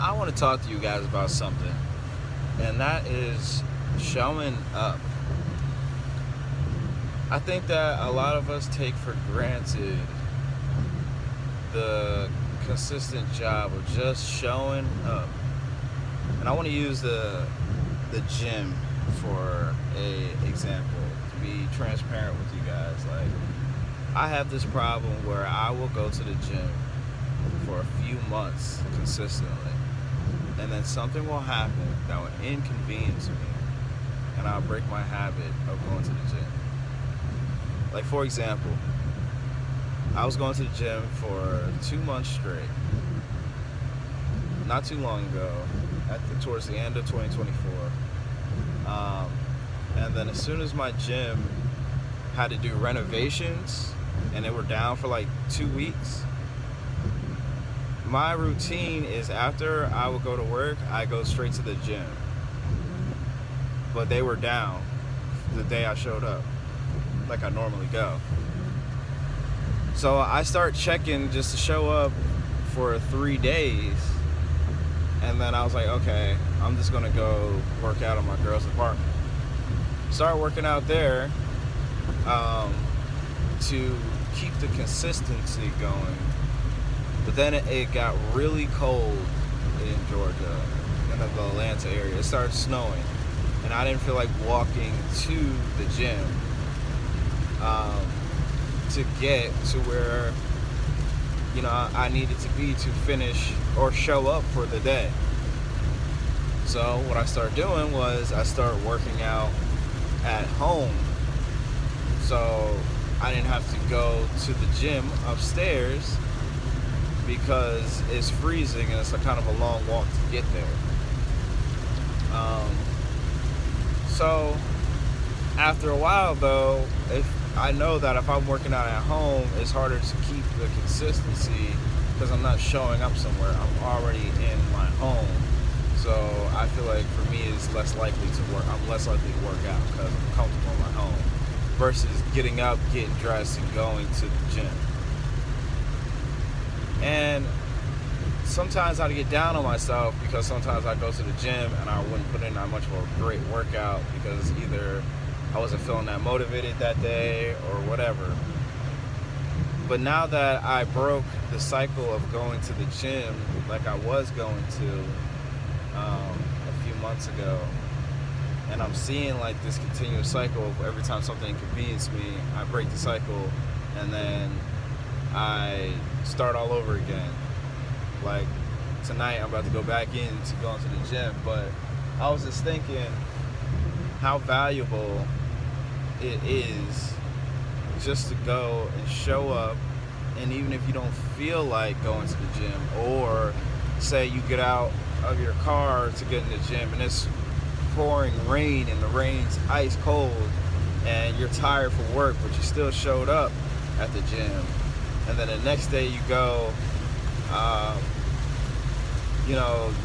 I want to talk to you guys about something, and that is showing up. I think that a lot of us take for granted the consistent job of just showing up. And I want to use the gym for a example to be transparent with you guys. Like, I have this problem where I will go to the gym for a few months consistently, and then something will happen that will inconvenience me, and I'll break my habit of going to the gym. Like, for example, I was going to the gym for 2 months straight, not too long ago, towards the end of 2024. And then as soon as my gym had to do renovations, and they were down for like 2 weeks, my routine is after I would go to work, I go straight to the gym. But they were down the day I showed up, like I normally go. So I start checking just to show up for 3 days. And then I was like, okay, I'm just gonna go work out in my girl's apartment. Start working out there to keep the consistency going. But then it got really cold in Georgia, in the Atlanta area. It started snowing, and I didn't feel like walking to the gym to get to where I needed to be to finish or show up for the day. So what I started doing was I started working out at home. So I didn't have to go to the gym upstairs because it's freezing and it's a kind of a long walk to get there. So after a while though, I know that if I'm working out at home, it's harder to keep the consistency because I'm not showing up somewhere. I'm already in my home. So I feel like for me it's less likely to work. I'm less likely to work out because I'm comfortable in my home versus getting up, getting dressed, and going to the gym. And sometimes I'd get down on myself because sometimes I go to the gym and I wouldn't put in that much of a great workout because either I wasn't feeling that motivated that day or whatever. But now that I broke the cycle of going to the gym like I was going to a few months ago, and I'm seeing like this continuous cycle of every time something inconveniences me, I break the cycle and then I start all over again. Like tonight I'm about to go back into going to the gym, but I was just thinking how valuable it is just to go and show up, and even if you don't feel like going to the gym, or say you get out of your car to get in the gym and it's pouring rain and the rain's ice cold and you're tired from work but you still showed up at the gym, and then the next day you go,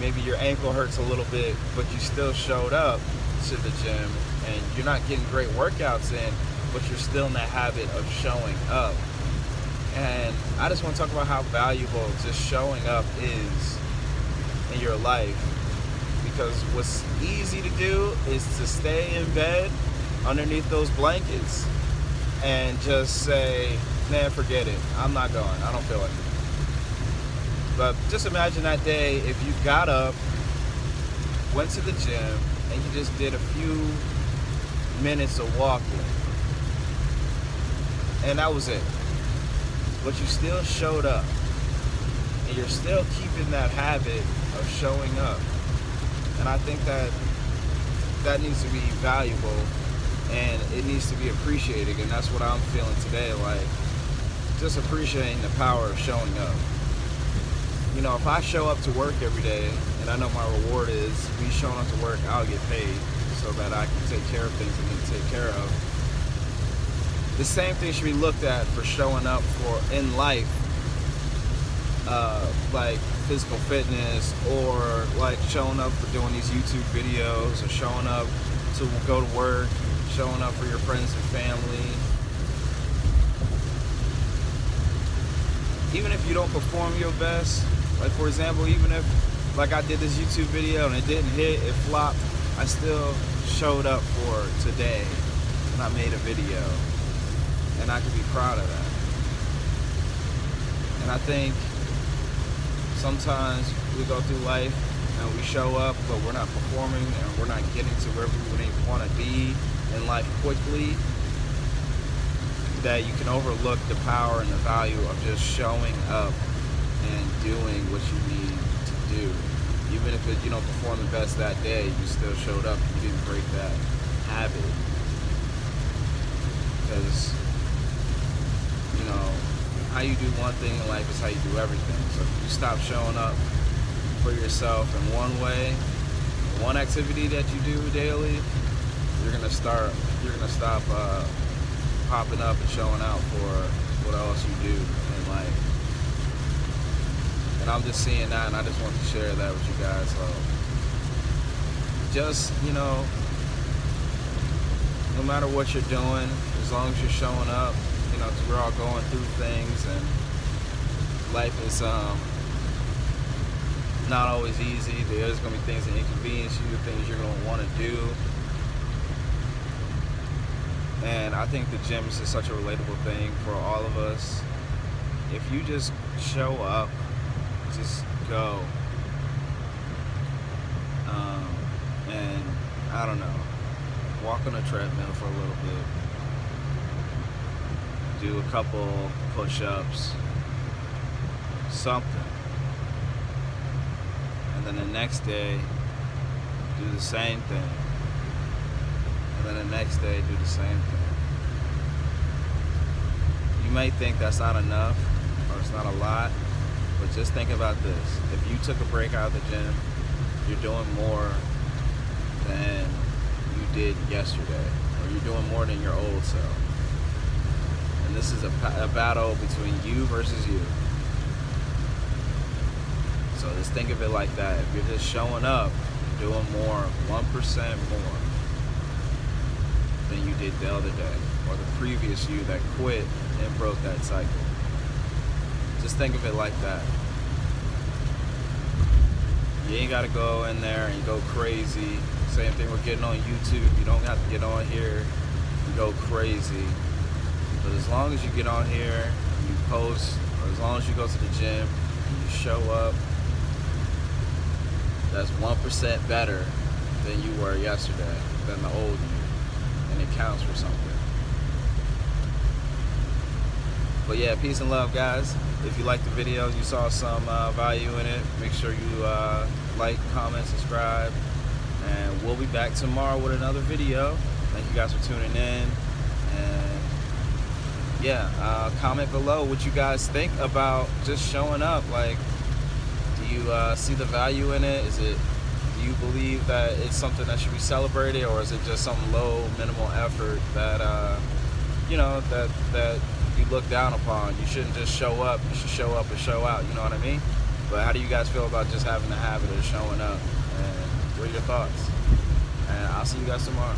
maybe your ankle hurts a little bit but you still showed up to the gym and you're not getting great workouts in, but you're still in that habit of showing up. And I just want to talk about how valuable just showing up is in your life, because what's easy to do is to stay in bed underneath those blankets and just say, man, forget it, I'm not going, I don't feel like it. But just imagine that day if you got up, went to the gym, and you just did a few minutes of walking, and that was it. But you still showed up, and you're still keeping that habit of showing up. And I think that needs to be valuable, and it needs to be appreciated, and that's what I'm feeling today, like just appreciating the power of showing up. If I show up to work every day and I know my reward is me showing up to work, I'll get paid so that I can take care of things I need to take care of. The same thing should be looked at for showing up in life, like physical fitness, or like showing up for doing these YouTube videos, or showing up to go to work, showing up for your friends and family. Even if you don't perform your best, like for example, even if like I did this YouTube video and it didn't hit, it flopped, I still showed up for today and I made a video, and I could be proud of that. And I think sometimes we go through life and we show up, but we're not performing and we're not getting to where we want to be in life quickly, that you can overlook the power and the value of just showing up and doing what you need to do. Even if you don't perform the best that day, you still showed up. You didn't break that habit. Because, how you do one thing in life is how you do everything. So if you stop showing up for yourself in one way, one activity that you do daily, you're gonna stop popping up and showing out for what else you do in life. And I'm just seeing that, and I just want to share that with you guys. So just, no matter what you're doing, as long as you're showing up, because we're all going through things, and life is not always easy. There's going to be things that inconvenience you, things you're going to want to do. And I think the gym is just such a relatable thing for all of us. If you just show up, just go. And I don't know, walk on a treadmill for a little bit. Do a couple push-ups, something. And then the next day, do the same thing. And then the next day, do the same thing. You may think that's not enough, or it's not a lot, but just think about this. If you took a break out of the gym, you're doing more than you did yesterday, or you're doing more than your old self. And this is a battle between you versus you. So just think of it like that. If you're just showing up, you're doing more, 1% more than you did the other day, or the previous you that quit and broke that cycle. Just think of it like that. You ain't got to go in there and go crazy. Same thing with getting on YouTube. You don't have to get on here and go crazy. But as long as you get on here and you post, or as long as you go to the gym and you show up, that's 1% better than you were yesterday, than the old you. And it counts for something. But yeah, peace and love, guys. If you liked the video, you saw some value in it, make sure you like, comment, subscribe. And we'll be back tomorrow with another video. Thank you guys for tuning in. And yeah, comment below what you guys think about just showing up. Like, do you see the value in it? Do you believe that it's something that should be celebrated, or is it just some low, minimal effort that that you look down upon? You shouldn't just show up. You should show up and show out. You know what I mean? But how do you guys feel about just having the habit of showing up? And what are your thoughts? And I'll see you guys tomorrow.